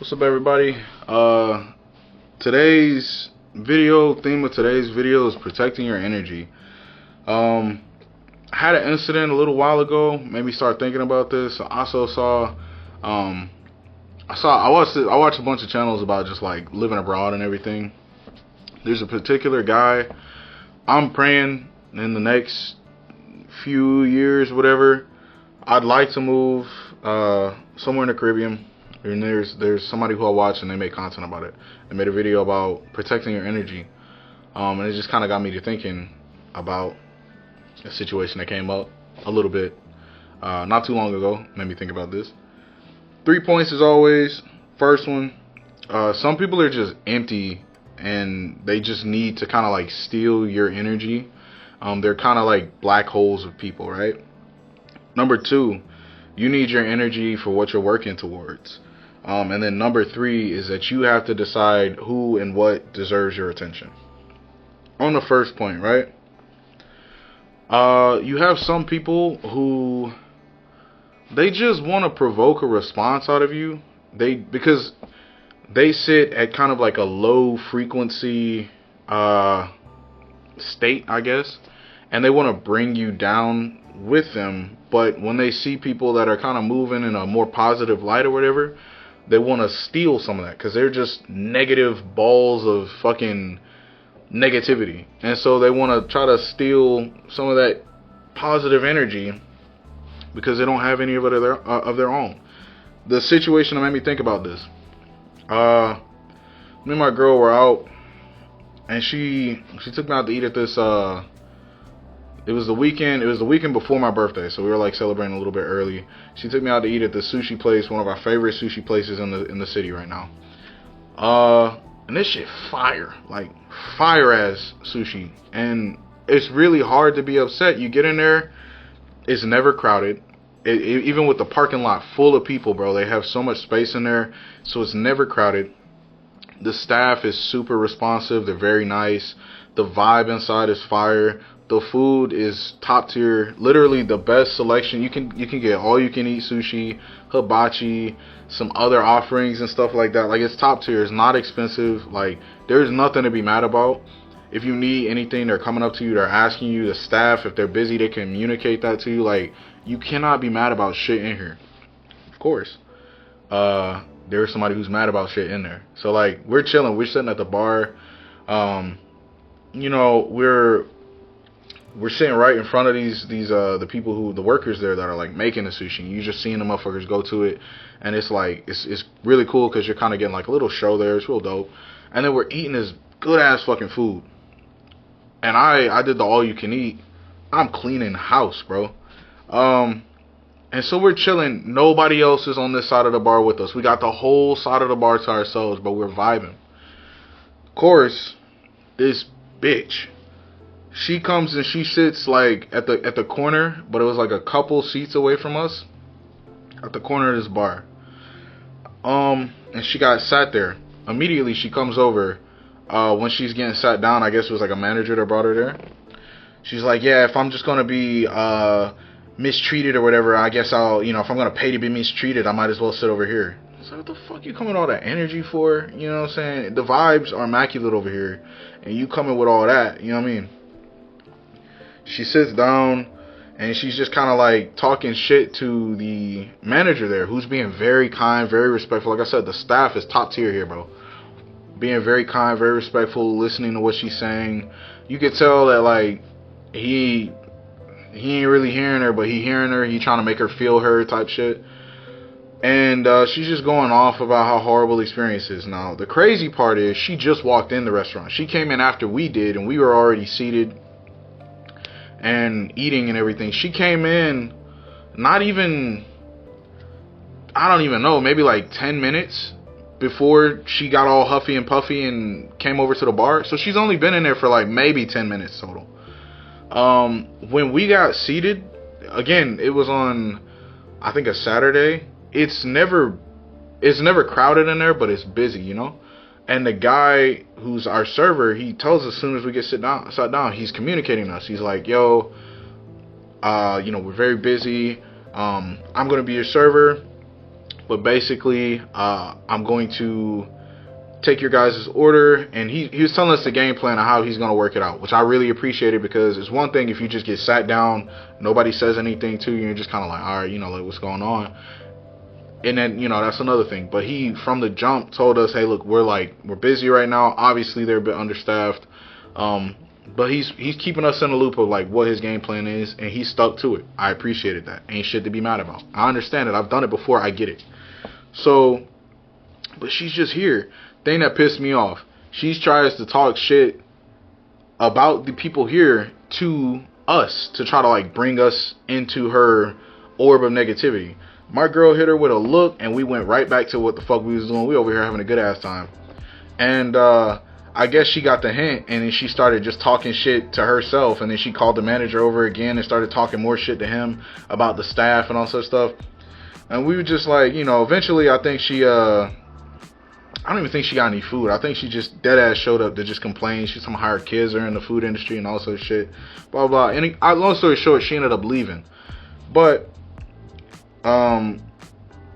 What's up, everybody? Today's theme of today's video is protecting your energy. I had an incident a little while ago, made me start thinking about this. I also saw, I watched a bunch of channels about just like living abroad and everything. There's a particular guy. I'm praying in the next few years, whatever, I'd like to move somewhere in the Caribbean. And there's somebody who I watch and they make content about it. They made a video about protecting your energy, and it just kind of got me to thinking about a situation that came up a little bit not too long ago. Made me think about this. 3 points as always. First one, some people are just empty and they just need to kind of like steal your energy. They're kind of like black holes of people, right? Number 2, you need your energy for what you're working towards. And then number 3 is that you have to decide who and what deserves your attention. On the first point, right? You have some people who they just want to provoke a response out of you. Because they sit at kind of like a low frequency state, I guess, and they want to bring you down with them. But when they see people that are kind of moving in a more positive light or whatever, they want to steal some of that because they're just negative balls of fucking negativity. And so they want to try to steal some of that positive energy because they don't have any of it of their own. The situation that made me think about this. Me and my girl were out, and she took me out to eat at this. It was the weekend before my birthday, so we were like celebrating a little bit early. She took me out to eat at this sushi place, one of our favorite sushi places in the city right now. And this shit fire, like fire ass sushi, and it's really hard to be upset. You get in there, it's never crowded. Even with the parking lot full of people, bro, they have so much space in there, so it's never crowded. The staff is super responsive. They're very nice. The vibe inside is fire. The food is top tier. Literally the best selection. You can get all you can eat sushi, hibachi, some other offerings and stuff like that. Like, it's top tier. It's not expensive. Like, there's nothing to be mad about. If you need anything, they're coming up to you. They're asking you. The staff, if they're busy, they communicate that to you. Like, you cannot be mad about shit in here. Of course. There's somebody who's mad about shit in there. So, like, we're chilling. We're sitting at the bar. You know, we're sitting right in front of the people the workers there that are like making the sushi. You just seeing the motherfuckers go to it, and it's like it's really cool because you're kind of getting like a little show there. It's real dope. And then we're eating this good ass fucking food, and I did the all you can eat. I'm cleaning house, bro. And so we're chilling. Nobody else is on this side of the bar with us. We got the whole side of the bar to ourselves, but we're vibing. Of course, this bitch, she comes and she sits like at the corner, but it was like a couple seats away from us at the corner of this bar. And she got sat there. Immediately she comes over. When she's getting sat down, I guess it was like a manager that brought her there. She's like, yeah, if I'm just gonna be mistreated or whatever, I guess I'll, if I'm gonna pay to be mistreated, I might as well sit over here. So what the fuck you coming with all that energy for? You know what I'm saying? The vibes are immaculate over here, and you coming with all that, you know what I mean? She sits down and she's just kind of like talking shit to the manager there, who's being very kind, very respectful. Like I said, the staff is top tier here, bro. Being very kind, very respectful, listening to what she's saying. You could tell that like he ain't really hearing her, but he hearing her. He trying to make her feel her type shit. And she's just going off about how horrible the experience is. Now, the crazy part is she just walked in the restaurant. She came in after we did, and we were already seated and eating and everything. She came in not even, I don't even know, maybe like 10 minutes before she got all huffy and puffy and came over to the bar. So she's only been in there for like maybe 10 minutes total. When we got seated, again, it was on, I think, a Saturday. It's never crowded in there, but it's busy, you know? And the guy who's our server, he tells us as soon as we get sat down, he's communicating us. He's like, yo, we're very busy. I'm going to be your server. but basically, I'm going to take your guys' order, and he was telling us the game plan of how he's going to work it out, which I really appreciated, because it's one thing if you just get sat down, nobody says anything to you, and you're just kind of like, all right, like, what's going on? And then, that's another thing. But he, from the jump, told us, hey, look, we're busy right now. Obviously, they're a bit understaffed. But he's keeping us in the loop of, like, what his game plan is, and he stuck to it. I appreciated that. Ain't shit to be mad about. I understand it. I've done it before. I get it. So, but she's just here. Thing that pissed me off. She tries to talk shit about the people here to us, to try to, like, bring us into her orb of negativity. My girl hit her with a look, and we went right back to what the fuck we was doing. We over here having a good ass time. And I guess she got the hint, and then she started just talking shit to herself, and then she called the manager over again and started talking more shit to him about the staff and all such stuff. And we were just like, eventually I think she, I don't even think she got any food. I think she just dead ass showed up to just complain. She's some hired kids are in the food industry and all such shit. Blah, blah. And long story short, she ended up leaving. But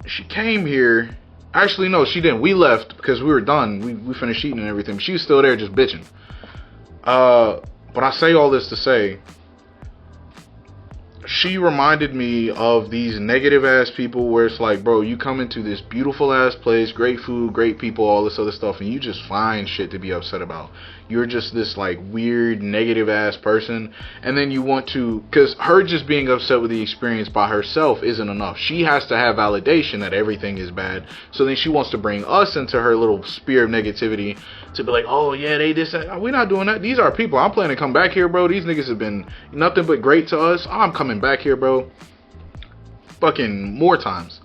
she came here. Actually, no, she didn't. We left because we were done. We finished eating and everything. She was still there just bitching. But I say all this to say, she reminded me of these negative ass people where it's like, bro, you come into this beautiful ass place, great food, great people, all this other stuff, and you just find shit to be upset about. You're just this, like, weird negative ass person, and then you want to, because her just being upset with the experience by herself isn't enough. She has to have validation that everything is bad, so then she wants to bring us into her little sphere of negativity to be like, oh yeah, they this, we're not doing that. These are people. I'm planning to come back here, bro. These niggas have been nothing but great to us. I'm coming back here, bro. Fucking more times.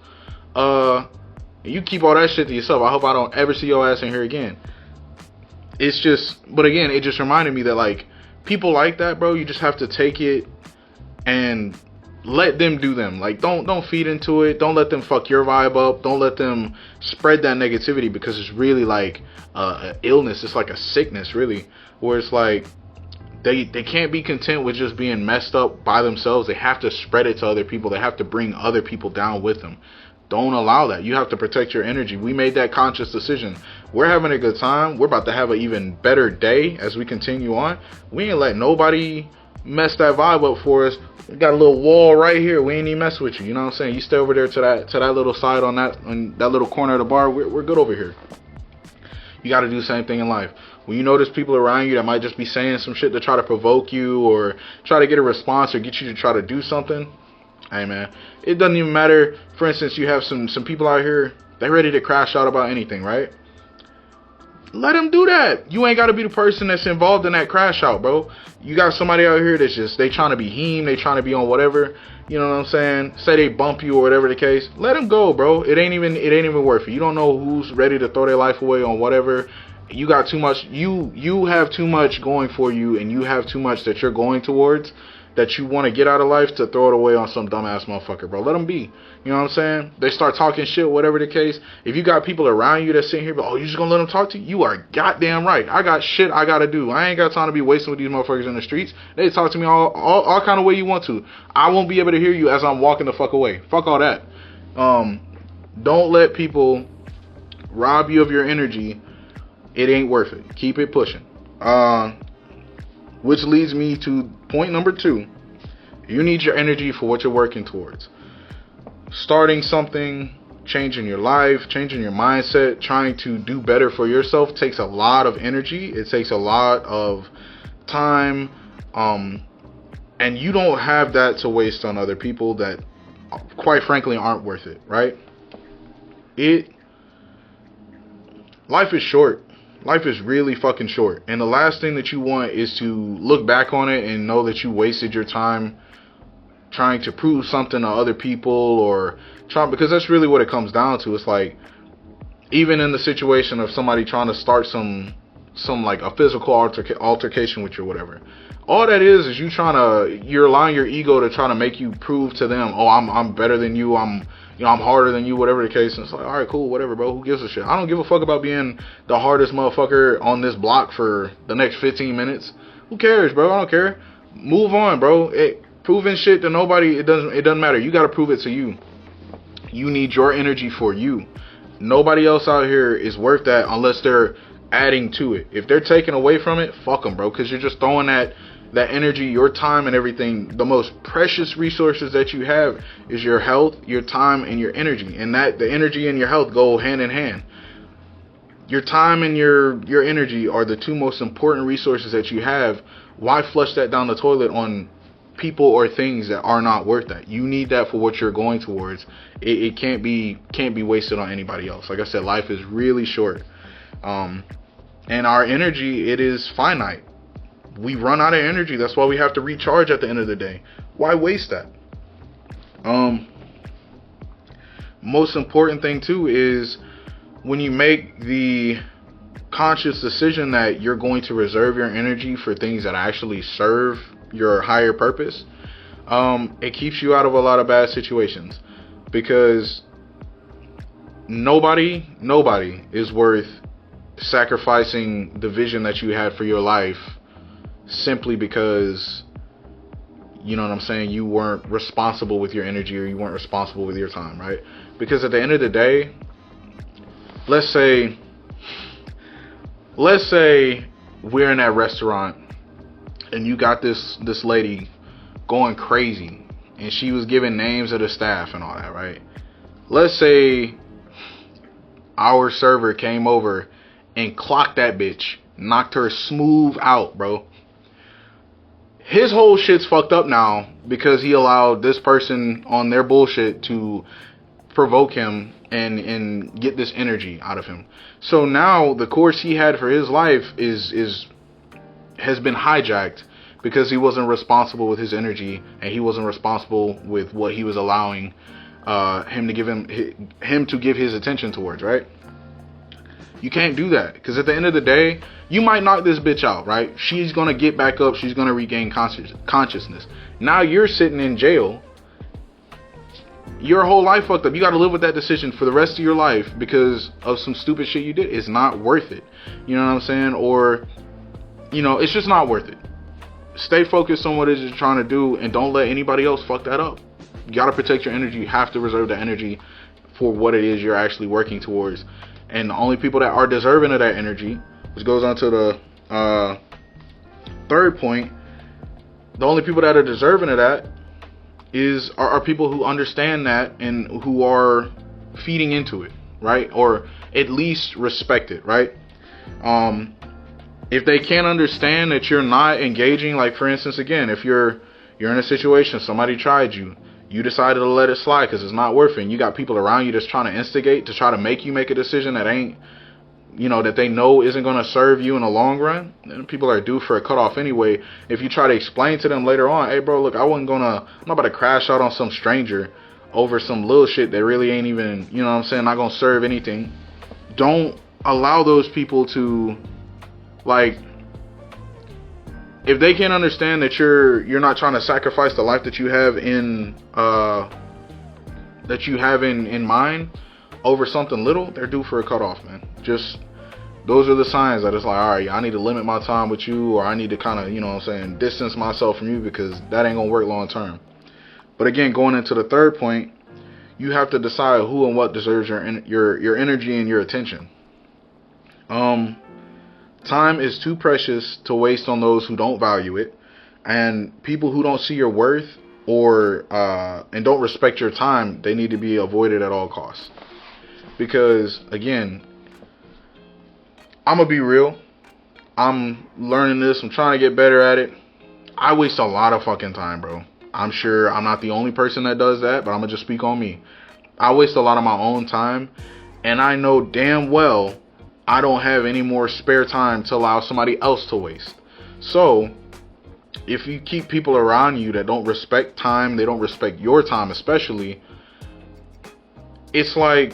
You keep all that shit to yourself. I hope I don't ever see your ass in here again. It's just, but again, it just reminded me that, like, people like that, bro, you just have to take it and let them do them. Like, don't feed into it. Don't let them fuck your vibe up. Don't let them spread that negativity, because it's really like an illness. It's like a sickness, really, where it's like they can't be content with just being messed up by themselves. They have to spread it to other people. They have to bring other people down with them. Don't allow that. You have to protect your energy. We made that conscious decision. We're having a good time. We're about to have an even better day as we continue on. We ain't let nobody mess that vibe up for us. We got a little wall right here. We ain't even mess with you. You know what I'm saying? You stay over there to that little side on that little corner of the bar. We're good over here. You got to do the same thing in life. When you notice people around you that might just be saying some shit to try to provoke you or try to get a response or get you to try to do something, hey man, it doesn't even matter. For instance, you have some people out here, they ready to crash out about anything, right? Let them do that. You ain't got to be the person that's involved in that crash out, bro. You got somebody out here that's just, they trying to be him, they trying to be on whatever, you know what I'm saying? Say they bump you or whatever the case. Let them go, bro. It ain't even worth it. You don't know who's ready to throw their life away on whatever. You got too much, you have too much going for you, and you have too much that you're going towards that you want to get out of life to throw it away on some dumbass motherfucker, bro. Let them be. You know what I'm saying? They start talking shit, whatever the case. If you got people around you that sitting here, but oh, you just gonna let them talk to you? You are goddamn right. I got shit I gotta do. I ain't got time to be wasting with these motherfuckers in the streets. They talk to me all kind of way you want to. I won't be able to hear you as I'm walking the fuck away. Fuck all that. Don't let people rob you of your energy. It ain't worth it. Keep it pushing. Which leads me to point number 2. You need your energy for what you're working towards. Starting something, changing your life, changing your mindset, trying to do better for yourself takes a lot of energy. It takes a lot of time. And you don't have that to waste on other people that, quite frankly, aren't worth it, right? Life is short. Life is really fucking short. And the last thing that you want is to look back on it and know that you wasted your time trying to prove something to other people, or trying, because that's really what it comes down to. It's like, even in the situation of somebody trying to start some like a physical altercation with you or whatever, all that is you're allowing your ego to try to make you prove to them, oh, I'm better than you, I'm harder than you, whatever the case. And it's like, all right, cool, whatever, bro. Who gives a shit? I don't give a fuck about being the hardest motherfucker on this block for the next 15 minutes. Who cares, bro? I don't care. Move on, bro. Proving shit to nobody, it doesn't matter. You got to prove it to you. You need your energy for you. Nobody else out here is worth that unless they're adding to it. If they're taking away from it, fuck them, bro, because you're just throwing that energy, your time, and everything. The most precious resources that you have is your health, your time, and your energy, and that the energy and your health go hand in hand. Your time and your energy are the two most important resources that you have. Why flush that down the toilet on people or things that are not worth that? You need that for what you're going towards. It can't be wasted on anybody else. Like I said, life is really short, and our energy, it is finite. We run out of energy. That's why we have to recharge at the end of the day. Why waste that? Most important thing too is when you make the conscious decision that you're going to reserve your energy for things that actually serve your higher purpose, it keeps you out of a lot of bad situations, because nobody is worth sacrificing the vision that you had for your life simply because, you know what I'm saying, you weren't responsible with your energy or you weren't responsible with your time, right? Because at the end of the day, let's say we're in that restaurant and you got this lady going crazy and she was giving names of the staff and all that, right? Let's say our server came over and clocked that bitch, knocked her smooth out, bro. His whole shit's fucked up now because he allowed this person on their bullshit to provoke him and get this energy out of him. So now the course he had for his life has been hijacked because he wasn't responsible with his energy and he wasn't responsible with what he was allowing him to give his attention towards, right? You can't do that, because at the end of the day, you might knock this bitch out, right? She's gonna get back up, she's gonna regain consciousness. Now you're sitting in jail. Your whole life fucked up. You gotta live with that decision for the rest of your life because of some stupid shit you did. It's not worth it. You know what I'm saying? Or, it's just not worth it. Stay focused on what it is you're trying to do and don't let anybody else fuck that up. You gotta protect your energy. You have to reserve the energy for what it is you're actually working towards. And the only people that are deserving of that energy, which goes on to the third point, the only people that are deserving of that are people who understand that and who are feeding into it, right? Or at least respect it, right? If they can't understand that you're not engaging, like for instance, again, if you're in a situation, somebody tried you, you decided to let it slide because it's not worth it, and you got people around you that's trying to instigate to try to make you make a decision that ain't, that they know isn't going to serve you in the long run, then people are due for a cutoff anyway. If you try to explain to them later on, hey bro, look, I'm not about to crash out on some stranger over some little shit that really ain't even, not going to serve anything. Don't allow those people to, if they can't understand that you're not trying to sacrifice the life that you have in mind over something little, they're due for a cutoff, man. Just those are the signs that it's like, all right, I need to limit my time with you, or I need to kind of, distance myself from you, because that ain't gonna work long term. But again, going into the third point, you have to decide who and what deserves your energy and your attention. Time is too precious to waste on those who don't value it, and people who don't see your worth and don't respect your time, they need to be avoided at all costs. Because again, I'm gonna be real. I'm learning this. I'm trying to get better at it. I waste a lot of fucking time, bro. I'm sure I'm not the only person that does that, but I'm gonna just speak on me. I waste a lot of my own time, and I know damn well I don't have any more spare time to allow somebody else to waste. So if you keep people around you that don't respect time, they don't respect your time especially, it's like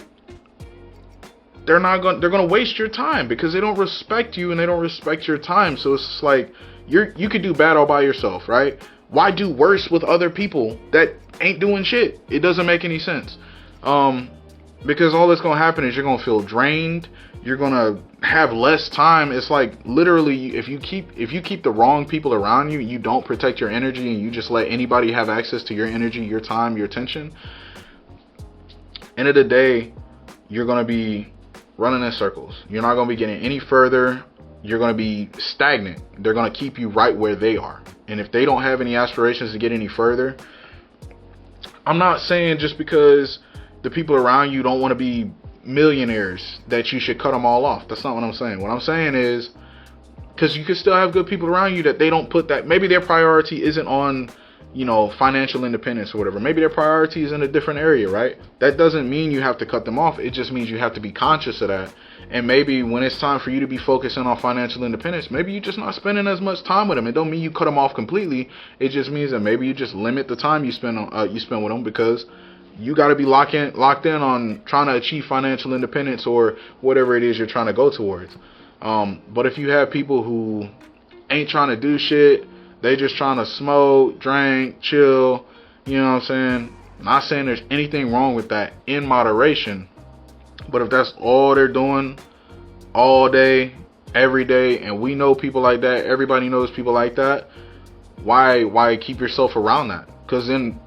they're gonna waste your time because they don't respect you and they don't respect your time. So it's just like you could do bad all by yourself, right? Why do worse with other people that ain't doing shit? It doesn't make any sense. Because all that's gonna happen is you're gonna feel drained. You're gonna have less time. It's like literally, if you keep the wrong people around you, you don't protect your energy, and you just let anybody have access to your energy, your time, your attention. end of the day, you're going to be running in circles. You're not going to be getting any further. You're going to be stagnant. They're going to keep you right where they are. And if they don't have any aspirations to get any further, I'm not saying just because the people around you don't want to be millionaires that you should cut them all off. That's not what I'm saying. What I'm saying is, because you can still have good people around you that they don't put that, maybe their priority isn't on, you know, financial independence or whatever. Maybe their priority is in a different area, right? That doesn't mean you have to cut them off. It just means you have to be conscious of that. And maybe when it's time for you to be focusing on financial independence, maybe you're just not spending as much time with them. It don't mean you cut them off completely. It just means that maybe you just limit the time you spend on with them, because you got to be locked in on trying to achieve financial independence or whatever it is you're trying to go towards. But if you have people who ain't trying to do shit, they just trying to smoke, drink, chill, you know what I'm saying? Not saying there's anything wrong with that in moderation, but if that's all they're doing all day, every day, and we know people like that, everybody knows people like that, why keep yourself around that? Because then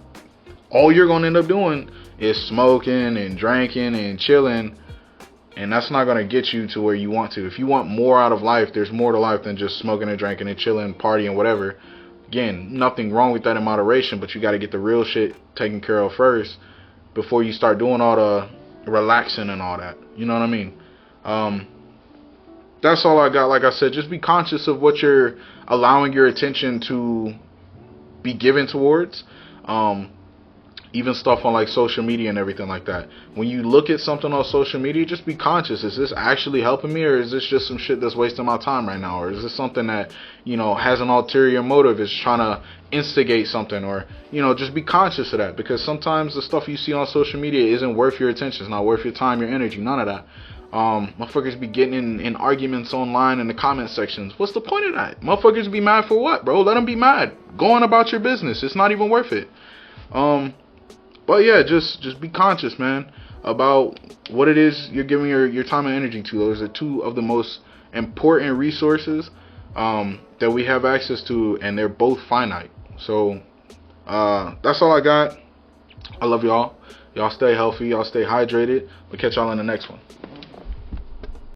all you're going to end up doing is smoking and drinking and chilling, and that's not going to get you to where you want to. If you want more out of life, there's more to life than just smoking and drinking and chilling, partying, whatever. Again, nothing wrong with that in moderation, but you got to get the real shit taken care of first before you start doing all the relaxing and all that. You know what I mean? That's all I got. Like I said, just be conscious of what you're allowing your attention to be given towards. Even stuff on like social media and everything like that. When you look at something on social media, just be conscious. Is this actually helping me, or is this just some shit that's wasting my time right now? Or is this something that, you know, has an ulterior motive, is trying to instigate something? Or, you know, just be conscious of that, because sometimes the stuff you see on social media isn't worth your attention. It's not worth your time, your energy, none of that. Motherfuckers be getting in arguments online in the comment sections. What's the point of that? Motherfuckers be mad for what, bro? Let them be mad. Go on about your business. It's not even worth it. But yeah, just be conscious, man, about what it is you're giving your time and energy to. Those are two of the most important resources that we have access to, and they're both finite. So that's all I got. I love y'all. Y'all stay healthy. Y'all stay hydrated. We'll catch y'all in the next one.